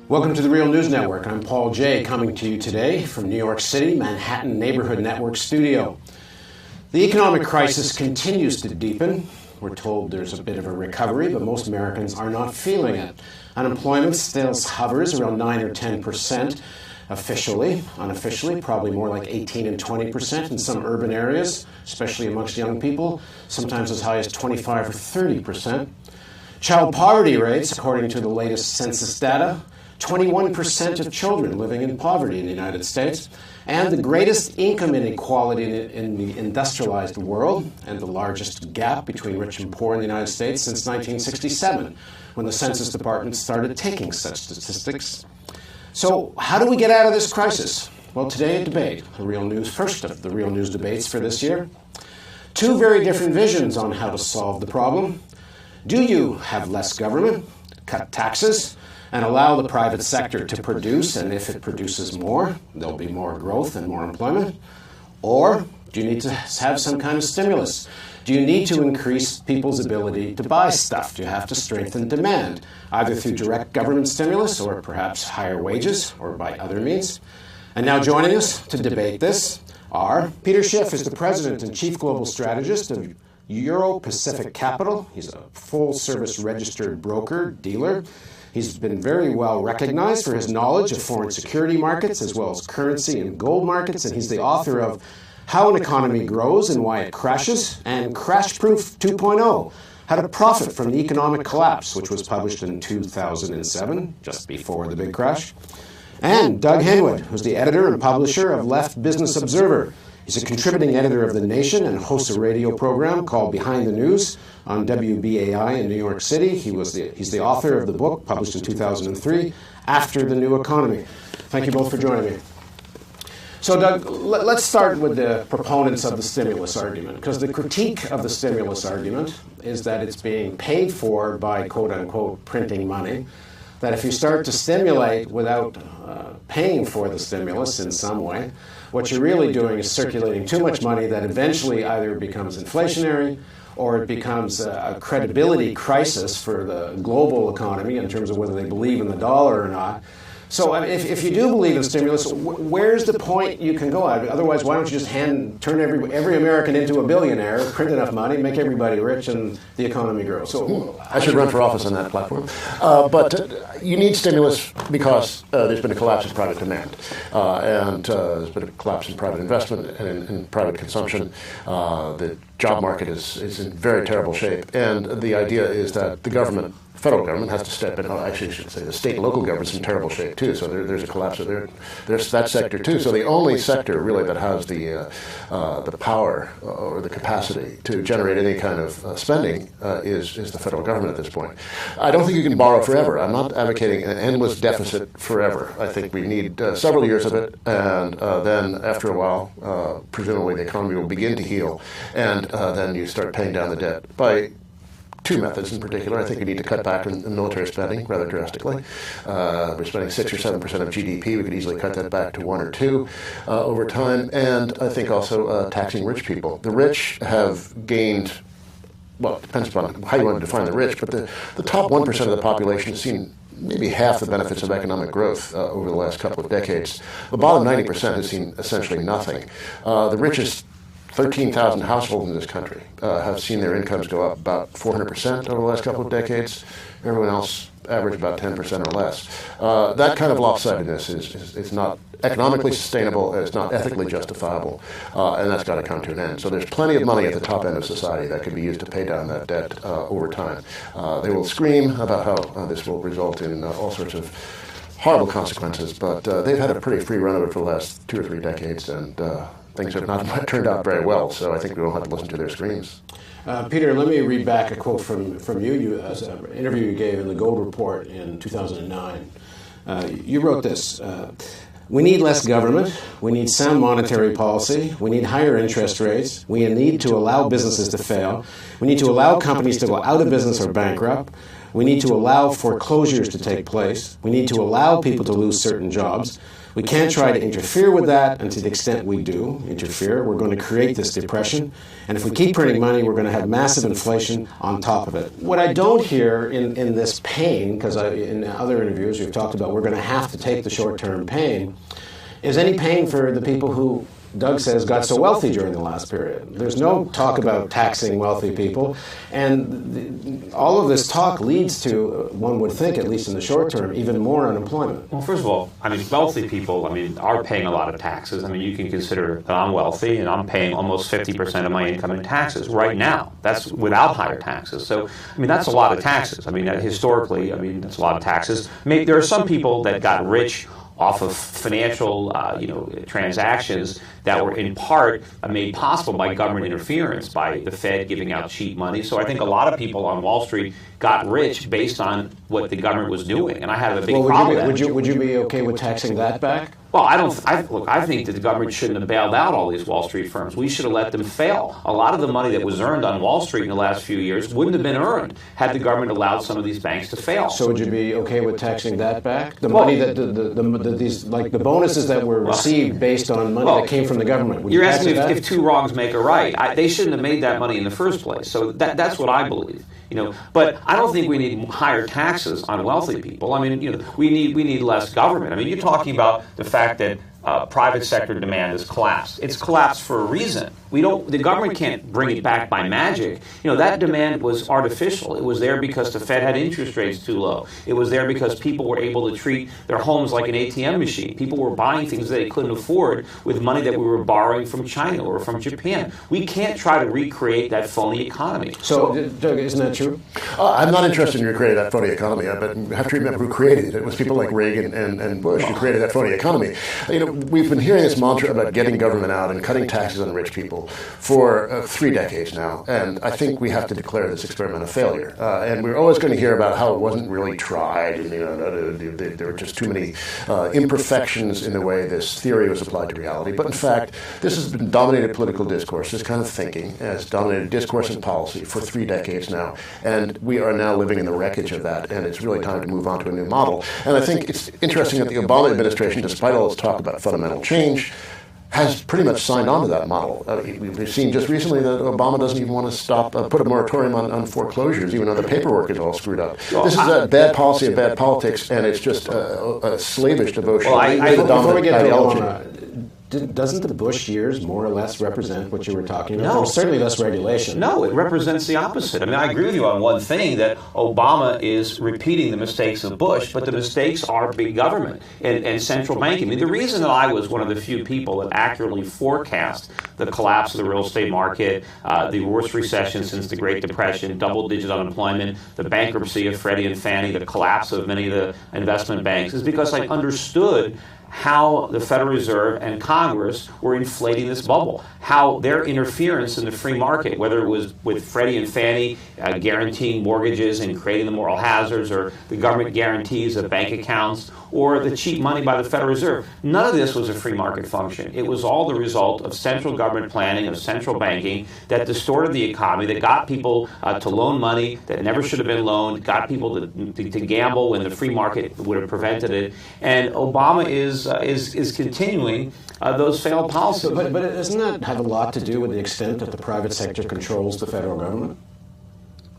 Welcome to the Real News Network. I'm Paul Jay, coming to you today from New York City, Manhattan Neighborhood Network studio. The economic crisis continues to deepen. We're told there's a bit of a recovery, but most Americans are not feeling it. Unemployment still hovers around 9 or 10% officially. Unofficially, probably more like 18 and 20% in some urban areas, especially amongst young people, sometimes as high as 25 or 30%. Child poverty rates, according to the latest census data, 21% of children living in poverty in the United States, and the greatest income inequality in the industrialized world, and the largest gap between rich and poor in the United States since 1967, when the Census Department started taking such statistics. So how do we get out of this crisis? Well, today a debate, first of the Real News debates for this year. Two very different visions on how to solve the problem. Do you have less government, cut taxes, and allow the private sector to produce, and if it produces more, there'll be more growth and more employment? Or do you need to have some kind of stimulus? Do you need to increase people's ability to buy stuff? Do you have to strengthen demand, either through direct government stimulus or perhaps higher wages or by other means? And now joining us to debate this are Peter Schiff, is the president and chief global strategist of Euro-Pacific Capital. He's a full-service registered broker, dealer. He's been very well recognized for his knowledge of foreign security markets as well as currency and gold markets, and he's the author of How an Economy Grows and Why It Crashes, and Crash Proof 2.0, How to Profit from the Economic Collapse, which was published in 2007, just before the big crash. And Doug Henwood, who's the editor and publisher of Left Business Observer. He's a contributing editor of The Nation and hosts a radio program called Behind the News on WBAI in New York City. He's the author of the book, published in 2003, After the New Economy. Thank you both for joining me. So, Doug, let's start with the proponents of the stimulus argument, because the critique of the stimulus argument is that it's being paid for by, quote-unquote, printing money, that if you start to stimulate without paying for the stimulus in some way, what you're really doing is circulating too much money that eventually either becomes inflationary or it becomes a credibility crisis for the global economy in terms of whether they believe in the dollar or not. So if you do believe in stimulus, where's the point you can go at? Otherwise, why don't you just turn every American into a billionaire, print enough money, make everybody rich, and the economy grows? So I should run for office on that platform. But you need stimulus because there's been a collapse in private demand, and there's been a collapse in private investment and in private consumption. The job market is in very terrible shape, and the idea is that the federal government has to step in. Actually, I should say the state and local government's in terrible shape too. So there's a collapse of there's that sector too. So the only sector really that has the power or the capacity to generate any kind of spending is the federal government at this point. I don't think you can borrow forever. I'm not advocating an endless deficit forever. I think we need several years of it, and then after a while, presumably the economy will begin to heal, and then you start paying down the debt by two methods in particular. I think we need to cut back in military spending rather drastically. We're spending 6 or 7% of GDP. We could easily cut that back to 1 or 2 over time. And I think also taxing rich people. The rich have gained, well, it depends upon how you want to define the rich, but the top 1% of the population has seen maybe half the benefits of economic growth over the last couple of decades. The bottom 90% has seen essentially nothing. The richest 13,000 households in this country have seen their incomes go up about 400% over the last couple of decades. Everyone else average about 10% or less. That kind of lopsidedness is not economically sustainable, it's not ethically justifiable, and that's got to come to an end. So there's plenty of money at the top end of society that could be used to pay down that debt over time. They will scream about how this will result in all sorts of horrible consequences, but they've had a pretty free run of it for the last 2 or 3 decades, and things have not turned out very well, so I think we won't have to listen to their screams. Peter, let me read back a quote from you as an interview you gave in the Gold Report in 2009. You wrote this: we need less government, we need sound monetary policy, we need higher interest rates, we need to allow businesses to fail, we need to allow companies to go out of business or bankrupt, we need to allow foreclosures to take place, we need to allow people to lose certain jobs, We can't try to interfere with that, and to the extent we do interfere, we're going to create this depression. And if we keep printing money, we're going to have massive inflation on top of it. What I don't hear in this pain, because in other interviews we've talked about we're going to have to take the short-term pain, is any pain for the people who Doug says got so wealthy during the last period. There's no talk about taxing wealthy people, and all of this talk leads to, one would think, at least in the short term, even more unemployment. Well, first of all, wealthy people, are paying a lot of taxes. You can consider that I'm wealthy, and I'm paying almost 50% of my income in taxes right now. That's without higher taxes. So, that's a lot of taxes. Historically, that's a lot of taxes. There are some people that got rich off of financial, transactions that were in part made possible by government interference, by the Fed giving out cheap money. So I think a lot of people on Wall Street got rich based on what the government was doing, and I have a big problem with that. Would you be okay with taxing that back? Well, I think that the government shouldn't have bailed out all these Wall Street firms. We should have let them fail. A lot of the money that was earned on Wall Street in the last few years wouldn't have been earned had the government allowed some of these banks to fail. So would you be okay with taxing that back? The money that the bonuses that were received based on money that came from the government. You're asking if two wrongs make a right. They shouldn't have made that money in the first place. So that's what I believe. But I don't think we need higher taxes on wealthy people. We need less government. You're talking about the fact that private sector demand has collapsed. It's collapsed for a reason. The government can't bring it back by magic. That demand was artificial. It was there because the Fed had interest rates too low. It was there because people were able to treat their homes like an ATM machine. People were buying things that they couldn't afford with money that we were borrowing from China or from Japan. We can't try to recreate that phony economy. So Doug, isn't that true? I'm not interested in recreating that phony economy, but you have to remember who created it. It was people like Reagan and Bush who created that phony economy. We've been hearing this mantra about getting government out and cutting taxes on rich people for 3 decades now, and I think we have to declare this experiment a failure. And we're always going to hear about how it wasn't really tried, and there were just too many imperfections in the way this theory was applied to reality. But in fact, this has been dominated political discourse. This kind of thinking has dominated discourse and policy for 3 decades now, and we are now living in the wreckage of that, and it's really time to move on to a new model. And I think it's interesting that the Obama administration, despite all this talk about fundamental change, has pretty much signed on to that model. We've seen just recently that Obama doesn't even want to put a moratorium on foreclosures, even though the paperwork is all screwed up. This is a bad policy and bad politics, and it's just a slavish devotion. Before we get to Obama, doesn't the Bush years more or less represent what you were talking about? No. There was certainly less regulation. No, it represents the opposite. I agree with you on one thing, that Obama is repeating the mistakes of Bush, but the mistakes are big government and central banking. The reason that I was one of the few people that accurately forecast the collapse of the real estate market, the worst recession since the Great Depression, double-digit unemployment, the bankruptcy of Freddie and Fannie, the collapse of many of the investment banks, is because I understood how the Federal Reserve and Congress were inflating this bubble, how their interference in the free market, whether it was with Freddie and Fannie guaranteeing mortgages and creating the moral hazards, or the government guarantees of bank accounts, or the cheap money by the Federal Reserve. None of this was a free market function. It was all the result of central government planning, of central banking, that distorted the economy, that got people to loan money that never should have been loaned, got people to gamble when the free market would have prevented it. And Obama is continuing those failed policies. But doesn't that have a lot to do with the extent that the private sector controls the federal government?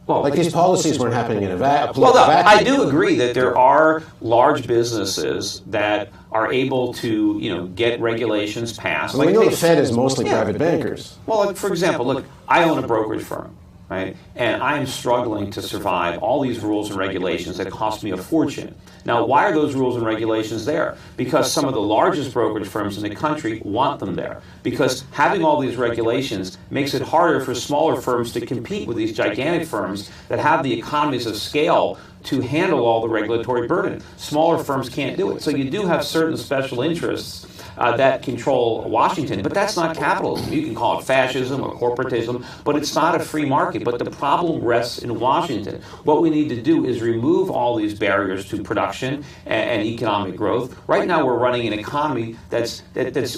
Well, these policies weren't happening in a vacuum. I do agree that there are large businesses that are able to, get regulations passed. We know the Fed is mostly private bankers. Well, for example, I own a brokerage firm, right? And I am struggling to survive all these rules and regulations that cost me a fortune. Now, why are those rules and regulations there? Because some of the largest brokerage firms in the country want them there. Because having all these regulations makes it harder for smaller firms to compete with these gigantic firms that have the economies of scale to handle all the regulatory burden. Smaller firms can't do it. So you do have certain special interests that control Washington. But that's not capitalism. You can call it fascism or corporatism, but it's not a free market. But the problem rests in Washington. What we need to do is remove all these barriers to production and economic growth. Right now, we're running an economy that's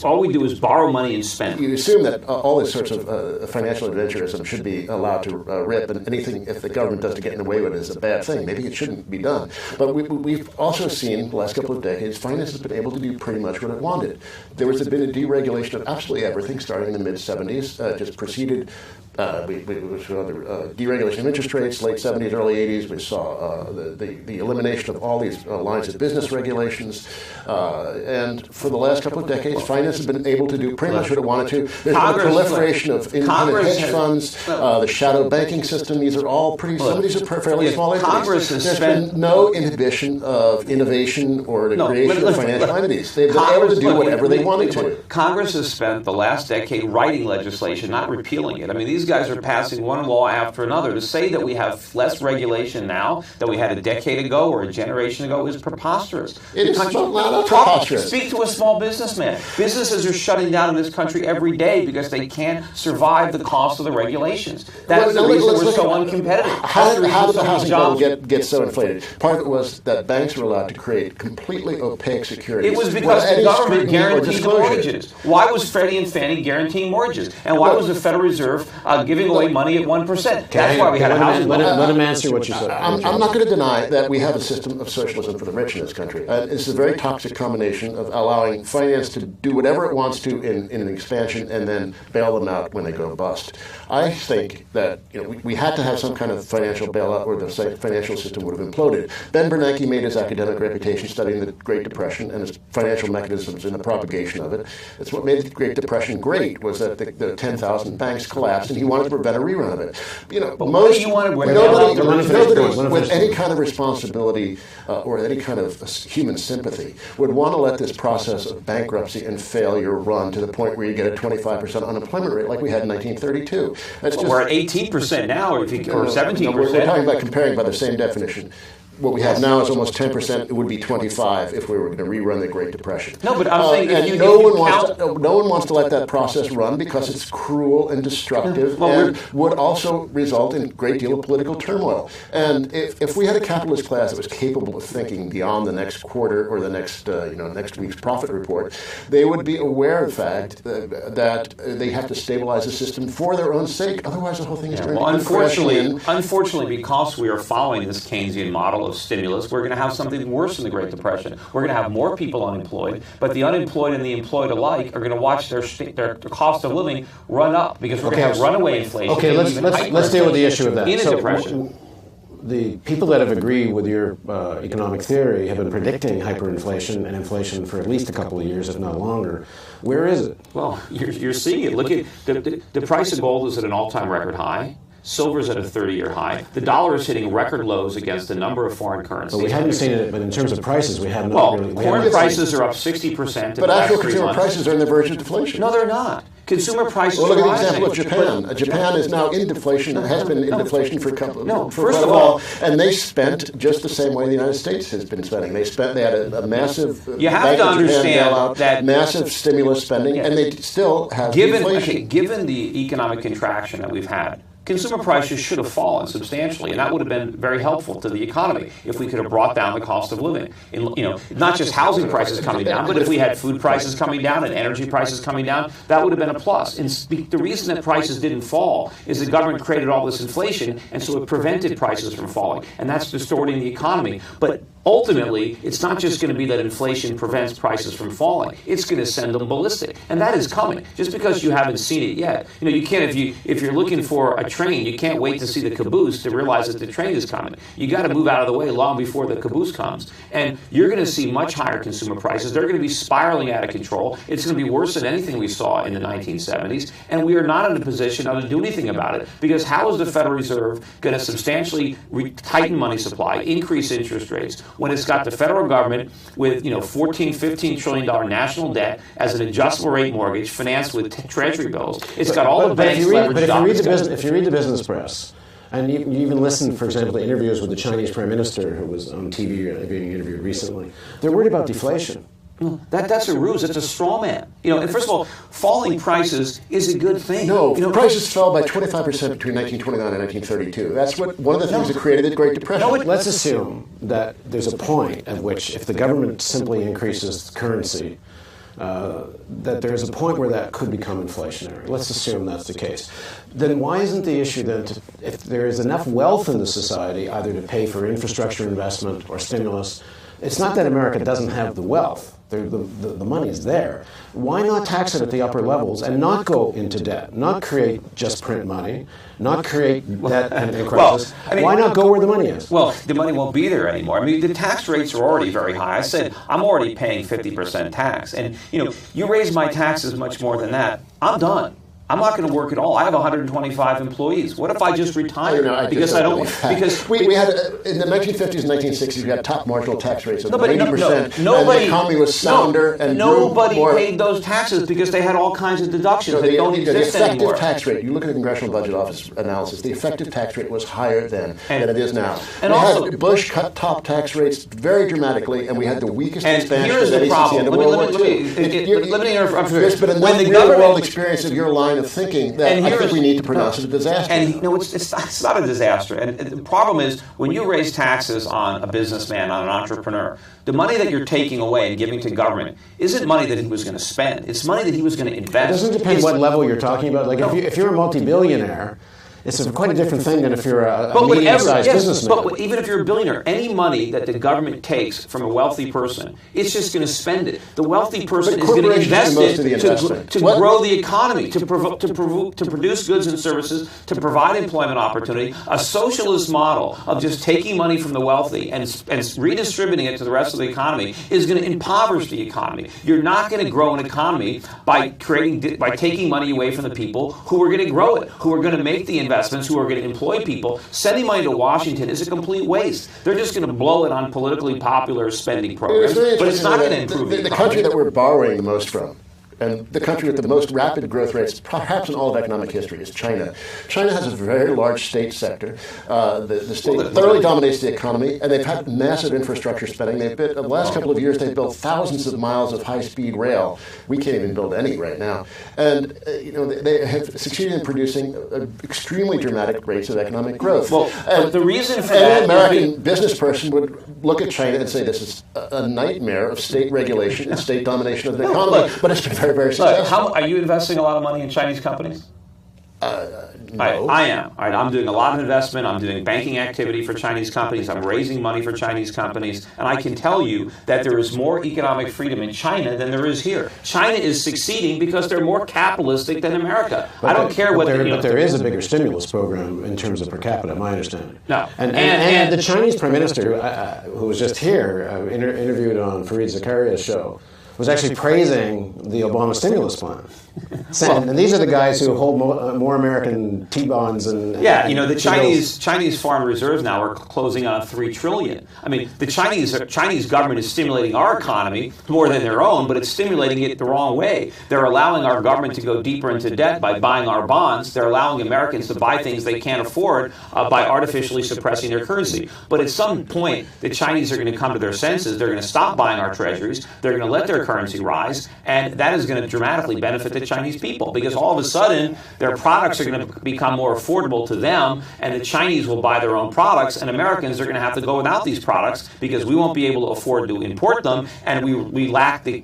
all we do is borrow money and spend. You assume that all these sorts of financial adventurism should be allowed to rip, and anything if the government does to get in the way with it is a bad thing. Maybe it shouldn't be done. But we've also seen the last couple of decades, finance has been able to do pretty much what it wanted. There has been a deregulation of absolutely everything starting in the mid-'70s, just preceded. We saw the deregulation of interest rates, late 70s, early 80s. We saw the elimination of all these lines of business regulations. And for the last couple of decades, finance has been able to do pretty much what it wanted to. There's been a proliferation of independent hedge funds, the shadow banking system. These are all some of these are fairly small entities. There's been no inhibition of innovation or the creation of financial entities. They've been able to do whatever they wanted to. Congress has spent the last decade writing legislation, not repealing it. I mean, these guys are passing one law after another. To say that we have less regulation now than we had a decade ago or a generation ago is preposterous. It is not preposterous. Speak to a small businessman. Businesses are shutting down in this country every day because they can't survive the cost of the regulations. That's the reason we're so uncompetitive. How did the housing bubble get so inflated? Part of it was that banks were allowed to create completely opaque securities. It was because the government guaranteed the mortgages. Why was Freddie and Fannie guaranteeing mortgages? And why was the Federal Reserve giving away money at 1%? That's why we had a housing bubble. Let him answer what you said. I'm not going to deny that we have a system of socialism for the rich in this country. It's a very toxic combination of allowing finance to do whatever it wants to in an expansion and then bail them out when they go bust. I think that we had to have some kind of financial bailout or the financial system would have imploded. Ben Bernanke made his academic reputation studying the Great Depression and its financial mechanisms and the propagation of it. It's what made the Great Depression great was that the 10,000 banks collapsed and he wanted to prevent a rerun of it. Nobody with any kind of responsibility or any kind of human sympathy would want to let this process of bankruptcy and failure run to the point where you get a 25% unemployment rate like we had in 1932. We're at 18% now, or 17%. We're talking about comparing by the same definition. What we have now is almost 10%. It would be 25 if we were going to rerun the Great Depression. No, but I'm saying no one wants to let that process run because it's cruel and destructive and would also result in a great deal of political turmoil. And if we had a capitalist class that was capable of thinking beyond the next quarter or the next week's profit report, they would be aware of the fact that they have to stabilize the system for their own sake. Otherwise, the whole thing is turning into unfortunately, because we are following this Keynesian model of stimulus, we're going to have something worse than the Great Depression. We're going to have more people unemployed, but the unemployed and the employed alike are going to watch their cost of living run up because we're going to have runaway inflation. Okay, let's deal with the issue of that. In a depression. The people that have agreed with your economic theory have been predicting hyperinflation and inflation for at least a couple of years, if not longer. Where is it? Well, you're seeing it. Look at the price of gold is at an all-time record high. Silver's at a 30-year high. The dollar is hitting record lows against a number of foreign currencies. But we haven't seen it. But in terms of prices, we haven't. Corn prices are up 60%. But actual consumer prices are in the verge of deflation. No, they're not. Consumer prices are rising. Look at the example of Japan. Japan is now in deflation and has been in deflation for a couple. First of all, and they spent just the same way the United States has been spending. They had a massive. You have to understand that massive stimulus spending, and they still have inflation. Given the economic contraction that we've had, consumer prices should have fallen substantially, and that would have been very helpful to the economy if we could have brought down the cost of living. Not just housing prices coming down, but if we had food prices coming down and energy prices coming down, that would have been a plus. And the reason that prices didn't fall is the government created all this inflation, and so it prevented prices from falling, and that's distorting the economy. But ultimately, it's not just going to be that inflation prevents prices from falling. It's going to send them ballistic, and that is coming. Just because you haven't seen it yet, you can't. If you're looking for a train, you can't wait to see the caboose to realize that the train is coming. You got to move out of the way long before the caboose comes, and you're going to see much higher consumer prices. They're going to be spiraling out of control. It's going to be worse than anything we saw in the 1970s, and we are not in a position now to do anything about it because how is the Federal Reserve going to substantially tighten money supply, increase interest rates, when it's got the federal government with $14-15 trillion national debt as an adjustable rate mortgage financed with treasury bills? It's got all the banks leveraged up. If you read the business press, and you even listen, for example, to interviews with the Chinese Prime Minister who was on TV being interviewed recently, they're worried about deflation. That's a ruse. That's a straw man. And first of all, falling prices is a good thing. No, prices fell by 25% between 1929 and 1932. That's one of the things that created the Great Depression. Let's assume that there's a point at which, if the government simply increases currency, that there's a point where that could become inflationary. Let's assume that's the case. Then why isn't the issue then, if there is enough wealth in the society, either to pay for infrastructure investment or stimulus, it's not that America doesn't have the wealth. The money is there. Why not tax it at the upper levels and not go into debt, not create just print money, not create debt and crisis? Why not go where the money is? Well, the money won't be there anymore. The tax rates are already very high. I said I'm already paying 50% tax. And, you raise my taxes much more than that, I'm done. I'm not going to work at all. I have 125 employees. What if I just retire? Because I don't. Because we had in the 1950s and 1960s, we had top marginal tax rates of 80%. And the economy was sounder and nobody paid those taxes because they had all kinds of deductions that don't exist anymore. The effective tax rate. You look at the Congressional Budget Office analysis. The effective tax rate was higher then than it is now. And also, Bush cut top tax rates very dramatically, and we had the weakest expansion of the problem. Let me interrupt. There's been enough real-world experience of your line of thinking that I think we need to pronounce it a disaster. And it's not a disaster. And the problem is when you raise taxes on a businessman, on an entrepreneur, the money that you're taking away and giving to government isn't money that he was going to spend. It's money that he was going to invest. It doesn't depend what level you're talking about. Like if you're a multi-billionaire, it's quite a different thing than if you're a medium-sized businessman. But even if you're a billionaire, any money that the government takes from a wealthy person, it's just going to spend it. The wealthy person is going to invest it to grow the economy, to produce goods and services, to provide employment opportunity. A socialist model of just taking money from the wealthy and redistributing it to the rest of the economy is going to impoverish the economy. You're not going to grow an economy by taking money away from the people who are going to grow it, who are going to make the investments, who are going to employ people. Sending money to Washington is a complete waste. They're just going to blow it on politically popular spending programs, but it's not going to improve the country that we're borrowing the most from. And the country with the most rapid growth rates, perhaps in all of economic history, is China. China has a very large state sector. The state thoroughly dominates the economy, and they've had massive infrastructure spending. The last couple of years, they've built thousands of miles of high-speed rail. We can't even build any right now. And they have succeeded in producing extremely dramatic rates of economic growth. But the reason for that, an American business person would look at China and say, this is a nightmare of state regulation and state domination of the economy. But it's been very, very successful. Are you investing a lot of money in Chinese companies? No. I am. All right, I'm doing a lot of investment. I'm doing banking activity for Chinese companies. I'm raising money for Chinese companies. And I can tell you that there is more economic freedom in China than there is here. China is succeeding because they're more capitalistic than America. But there is a bigger stimulus program in terms of per capita, my understanding. No. And the Chinese Prime Minister, who was just here, interviewed on Fareed Zakaria's show, was actually praising the Obama stimulus plan. And these are the guys who hold more American T-bonds and the Chinese foreign reserves now are closing on $3 trillion. I mean, the Chinese government is stimulating our economy more than their own, but it's stimulating it the wrong way. They're allowing our government to go deeper into debt by buying our bonds. They're allowing Americans to buy things they can't afford by artificially suppressing their currency. But at some point, the Chinese are going to come to their senses. They're going to stop buying our treasuries. They're going to let their currency rise, and that is going to dramatically benefit the Chinese people, because all of a sudden their products are going to become more affordable to them, and the Chinese will buy their own products, and Americans are going to have to go without these products because we won't be able to afford to import them, and we lack the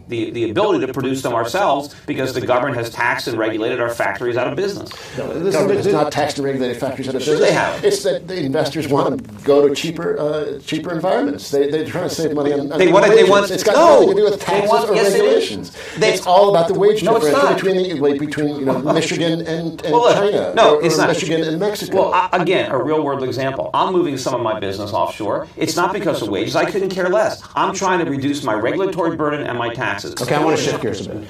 ability to produce them ourselves because the government has taxed and regulated our factories out of business. No, the government has not taxed and regulated factories out of business. Sure they have. It's that the investors want to go to cheaper environments. They're trying to save money on wages. It's got nothing to do with taxes or regulations. It's all about the wage differential between Michigan and China, or Michigan and Mexico. Well, again, a real-world example. I'm moving some of my business offshore. It's not because of wages. I couldn't care less. I'm trying to reduce my regulatory burden and my taxes. Okay, I want to shift gears a bit.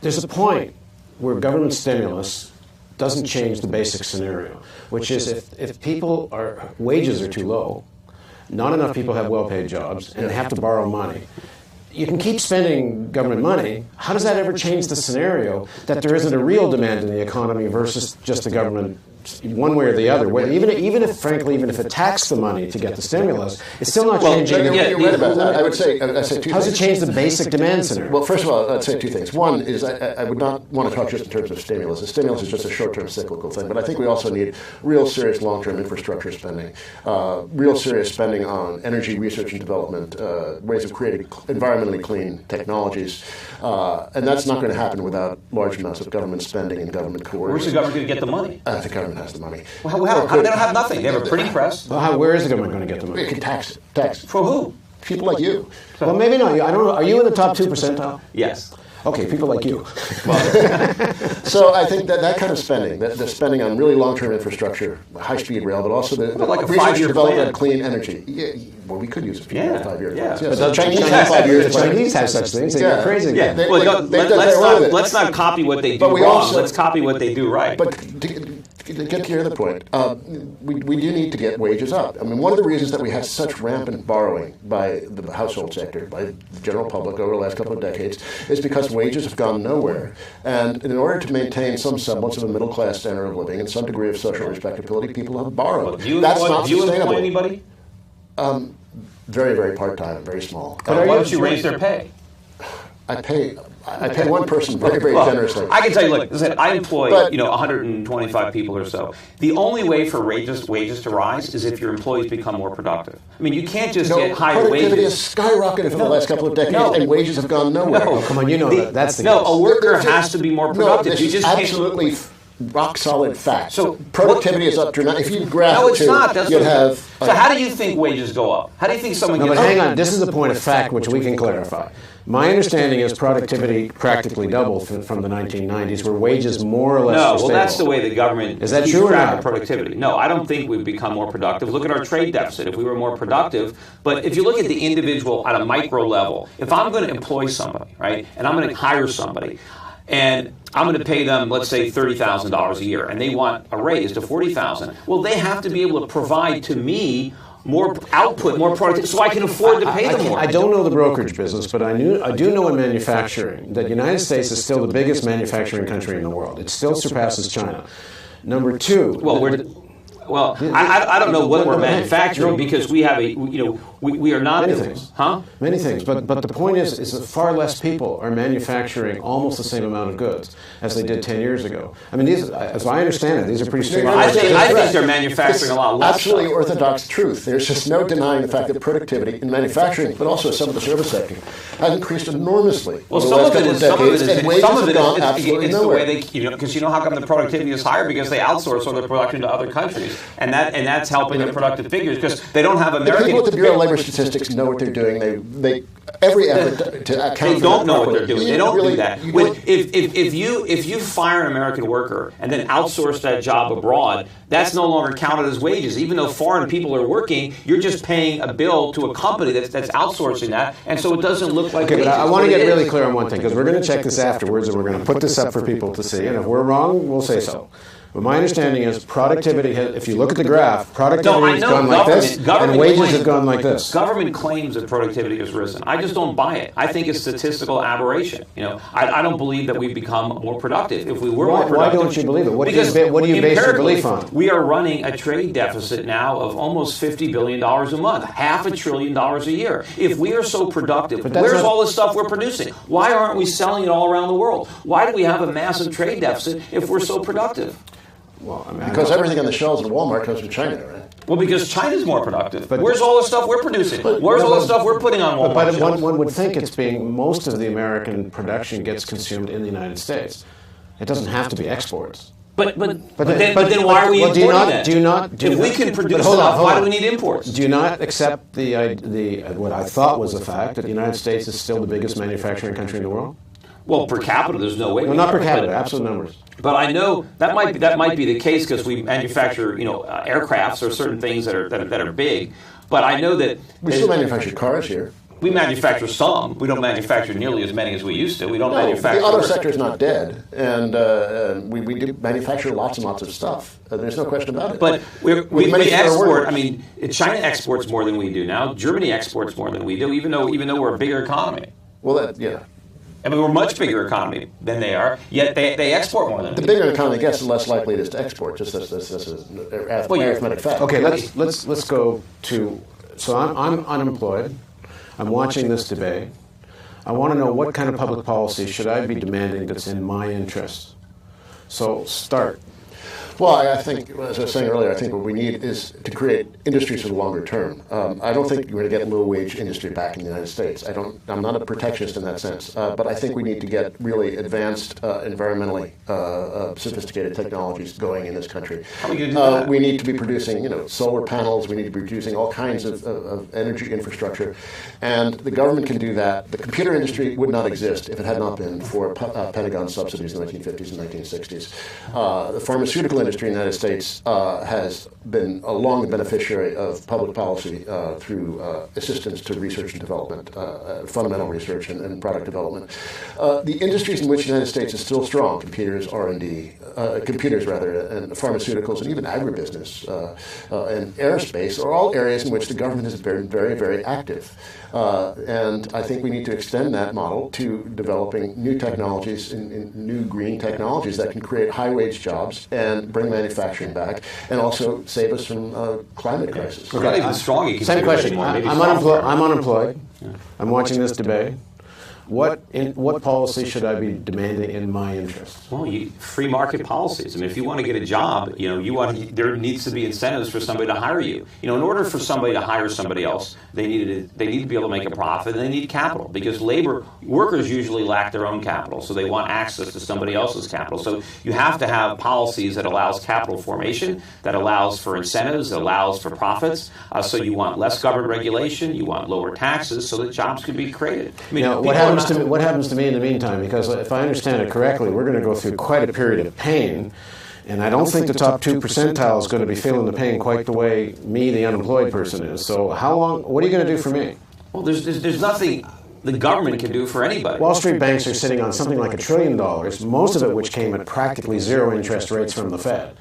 There's a point where government stimulus doesn't change the basic scenario, which is if wages are too low, not enough people have well-paid jobs, and they have to borrow money. You can keep spending government money. How does that ever change the scenario that there isn't a real demand in the economy versus just the government one way or the other. Even if it taxed the money to get the stimulus, it's still not changing. You're right about that. I would say two how does things. it change the basic demand scenario? Well, first of all, I'd say two things. One is I would not want to talk just in terms of stimulus. The stimulus is just a short-term cyclical thing, but I think we also need real serious long-term infrastructure spending, real serious spending on energy research and development, ways of creating environmentally clean technologies, and that's not going to happen without large amounts of government spending and government coordination. Where's the government going to get the money? The government has the money. Well, they don't have nothing. They have a printing press. Well, where is the government going to get the money? It can tax it. For who? People like you. Well, maybe not. I don't know. Are you in the top 2 percentile? Yes. Okay, people like you. So I think that kind of spending, the spending on really long-term infrastructure, high-speed rail, but also the like a research 5-year development plan. of clean energy. Yeah, well, we could use a few 5-year plans. But So the Chinese Chinese have 5 years. the Chinese have such things. They get crazy. Yeah. They- Well, they've done their own with it. let's not copy what they do But we wrong. also- Let's copy what they do right. But to get to your other point, we do need to get wages up. I mean, one of the reasons that we had such rampant borrowing by the household sector, by the general public over the last couple of decades, is because wages have gone nowhere. And in order to maintain some semblance of a middle-class standard of living and some degree of social respectability, people have borrowed. Do you That's employ, not do you employ sustainable. anybody? Very, very part-time, very small. Why don't you raise their pay? I pay one person very, very generously. I can tell you, look, listen, I employ But- 125 people or so. The only way for wages to rise is if your employees become more productive. I mean, you can't just get higher productivity wages. has skyrocketed for the last couple of decades, and wages have gone nowhere. No. Come on, you know that's the No, case. a worker has to be more productive. No, this You is just can't. absolutely rock solid fact. So productivity is up dramatically. If you graph No, it it's too, not. That's you'd what- have. So how do you think wages go up? How do you think someone No, gets but hang on. This is the point of fact which we can clarify. My understanding is productivity practically doubled from the 1990s, where wages more or less No, were well, stable. that's the way the government Is that keeps true or track not? of productivity. No, I don't think we've become more productive. Look at our trade deficit. If we were more productive, but if you look at the individual at a micro level, if I'm going to employ somebody, right, and I'm going to hire somebody, and I'm going to pay them, let's say, $30,000 a year, and they want a raise to $40,000. Well, they have to be able to provide to me more output, more productivity, so I can afford to pay them more. I don't know the brokerage business, but I do know in manufacturing that the United States is still the biggest manufacturing country in the world. It still surpasses China. Number two. Well, I don't know what we're manufacturing because we have we are not Many things. Huh? Many things, but the point is that far less people are manufacturing almost the same amount of goods as they did 10 years ago. I mean, these, as I understand it, these are pretty stable. I think they're manufacturing a lot less. Absolutely orthodox truth. There's just no denying the fact that productivity in manufacturing, but also some of the service sector, has increased enormously. Well, over the some last of it couple is some of it decades, is and wages some of have it gone is absolutely it's the nowhere. way they because you know how come the productivity is higher because they outsource all their production to other countries and that's helping their productive figures because they don't have The American. people at the Bureau of Labor Statistics know what they're doing. They every effort to account. They don't know what they're for doing. They don't do that. If you fire an American worker and then outsource that job abroad, that's no longer counted as wages. Even though foreign people are working, you're just paying a bill to a company that's outsourcing that, and so it doesn't look like Okay, wages. but I want to get really clear on one thing, because we're going to check this afterwards, and we're going to put this up for people to see, and if we're wrong, we'll say so. But my understanding is productivity, if you look at the graph, productivity has gone like this, and wages have gone like this. Government claims that productivity has risen. I just don't buy it. I think it's statistical aberration. I don't believe that we've become more productive. If we were more productive, Why don't you believe it? What do you base your belief on? We are running a trade deficit now of almost $50 billion a month, $500 billion a year. If we are so productive, where's all the stuff we're producing? Why aren't we selling it all around the world? Why do we have a massive trade deficit if we're so productive? Well, Because everything on the shelves at Walmart comes from China, right? Well, because China's more productive. But where's all the stuff we're producing? Where's all the stuff we're putting on Walmart? But shelves? one would think most of the American production gets consumed in the United States. It doesn't have to be exports. But then why are we importing that? If we can produce enough, why do we need imports? Do you not accept the what I thought was the fact that the United States is still the biggest manufacturing country in the world? Well, per capita, there's no way. No, not per capita, absolute numbers. But I know that might be the case because we manufacture, aircrafts or certain things that are big. But I know that We still manufacture cars here. we manufacture some. We don't manufacture nearly as many as we used to. We don't No, manufacture. the auto sector is not dead, and we do manufacture lots and lots of stuff. There's no question about it. But we many fewer export. workers. I mean, China exports more than we do now. Germany exports more than we do, even though we're a bigger economy. Well, yeah. I mean, we're a much bigger economy than they are, yet they export more than The we bigger the economy gets, the less likely it is to export. Just this is arithmetic fact. Okay, let's go to. So I'm unemployed. I'm watching this debate. I want to know what kind of public policy should I be demanding that's in my interest. So start. Well, I think, as I was saying earlier, I think what we need is to create industries for the longer term. I don't think we're going to get low-wage industry back in the United States. I'm not a protectionist in that sense, but I think we need to get really advanced, environmentally sophisticated technologies going in this country. How are we going to do that? We need to be producing, solar panels. We need to be producing all kinds of energy infrastructure, and the government can do that. The computer industry would not exist if it had not been for Pentagon subsidies in the 1950s and 1960s. The pharmaceutical industry in the United States has been a long beneficiary of public policy through assistance to research and development, fundamental research and product development. The industries in which the United States is still strong, computers, R&D, and pharmaceuticals, and even agribusiness and aerospace, are all areas in which the government has been very, very active. And I think we need to extend that model to developing new technologies, in new green technologies that can create high-wage jobs and bring manufacturing back, and also save us from climate crisis. We're not even strong. Same question. I'm unemployed. Yeah. I'm watching this debate. What policy should I be demanding in my interest? Well, free market policies. I mean, if you want to get a job, there needs to be incentives for somebody to hire you. In order for somebody to hire somebody else, they need to be able to make a profit, and they need capital, because workers usually lack their own capital, so they want access to somebody else's capital. So you have to have policies that allows capital formation, that allows for incentives, that allows for profits. So you want less government regulation, you want lower taxes, so that jobs can be created. I mean, now, what happens to me in the meantime? Because if I understand it correctly, we're going to go through quite a period of pain, and I don't think the top 2 percentile is going to be feeling the pain quite the way me, the unemployed person, is. So how long? What are you going to do for me? Well, there's nothing the government can do for anybody. Wall Street banks are sitting on something like $1 trillion, most of it which came at practically zero interest rates from the Fed.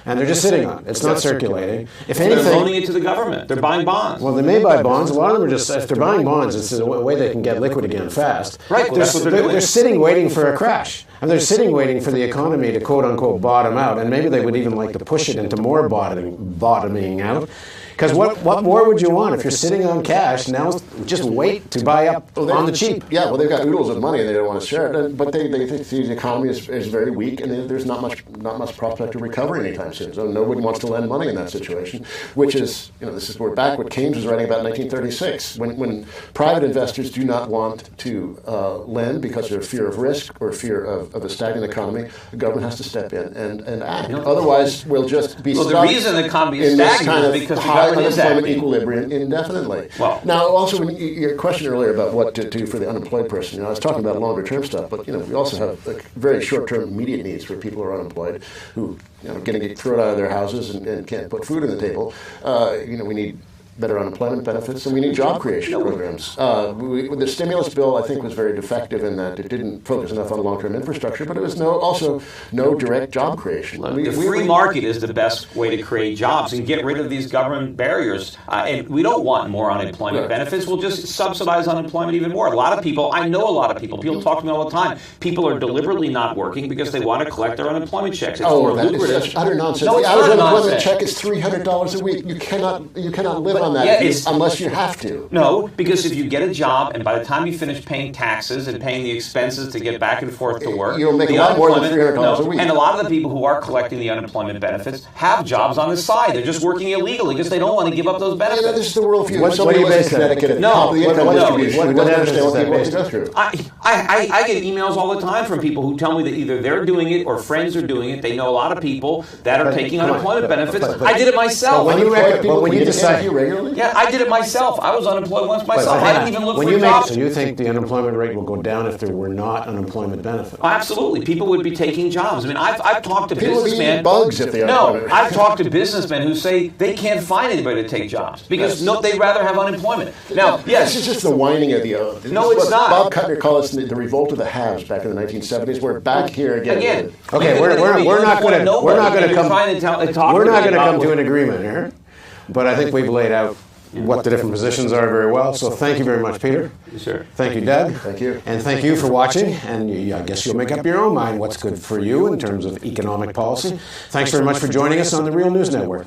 And they're just sitting on it. It's not circulating. If anything, they're loaning it to the government. They're buying bonds. Well, they may buy bonds. A lot of them are just, if they're buying bonds, it's a way they can get liquid again fast. Right. Well, that's what they're doing. They're sitting waiting for a crash. And they're sitting waiting for the economy to quote-unquote bottom out. And maybe they would even like to push it into more bottoming out. Because what more would you want if you're sitting on cash? Now just wait to buy up on the cheap. Yeah, well, they've got oodles of money and they don't want to share it. But they think the economy is very weak, and there's not much prospect of recovery anytime soon. So nobody wants to lend money in that situation, which is, this is we're back what Keynes was writing about in 1936, when private investors do not want to lend because of fear of risk or fear of a stagnant economy. The government has to step in and act. Otherwise, we'll just be stuck. Well, the reason the economy is stagnant is because unemployment equilibrium indefinitely. Well, now, also, your question earlier about what to do for the unemployed person, I was talking about longer-term stuff, but we also have very short-term immediate needs for people who are unemployed, who going to get thrown out of their houses and can't put food on the table. We need better unemployment benefits, and we need job creation programs. The stimulus bill, I think, was very defective in that it didn't focus enough on long-term infrastructure, but it was also no direct job creation. The free market is the best way to create jobs and get rid of these government barriers. And we don't want more unemployment benefits. We'll just subsidize unemployment even more. I know a lot of people talk to me all the time. People are deliberately not working because they want to collect their unemployment checks. It's more lucrative. That's utter nonsense. No, the it's average not unemployment nonsense. check is $300 a week. You cannot live on that unless you have to. No, because if you get a job and by the time you finish paying taxes and paying the expenses to get back and forth to work, you'll make a lot more than $300 a week. And a lot of the people who are collecting the unemployment benefits have jobs on the side. They're just working illegally because they don't want to give up those benefits. This is the worldview. What do you base that? I get emails all the time from people who tell me that either they're doing it or friends are doing it. They know a lot of people that are taking unemployment benefits. I did it myself. But when you decide regularly? Yeah, I did it myself. I was unemployed once myself. I didn't even look for a job. So you think the unemployment rate will go down if there were not unemployment benefits? Oh, absolutely. People would be taking jobs. I mean, I've talked to businessmen. Bugs if they are. No, I've talked to businessmen who say they can't find anybody to take jobs because they'd rather have unemployment. Now, yes. This is just the whining of the No, it's not. Bob Cutner called it the revolt of the haves back in the 1970s. We're back here again. Okay, we're not going to come to an agreement here, but I think we've laid out what the different positions are very well. So thank you very much, Peter. Yes, sir. Thank you, Doug. Thank you. And thank you for watching. And I guess you'll make up your own mind what's good for you in terms of economic policy. Thanks very much for joining us on the Real News Network.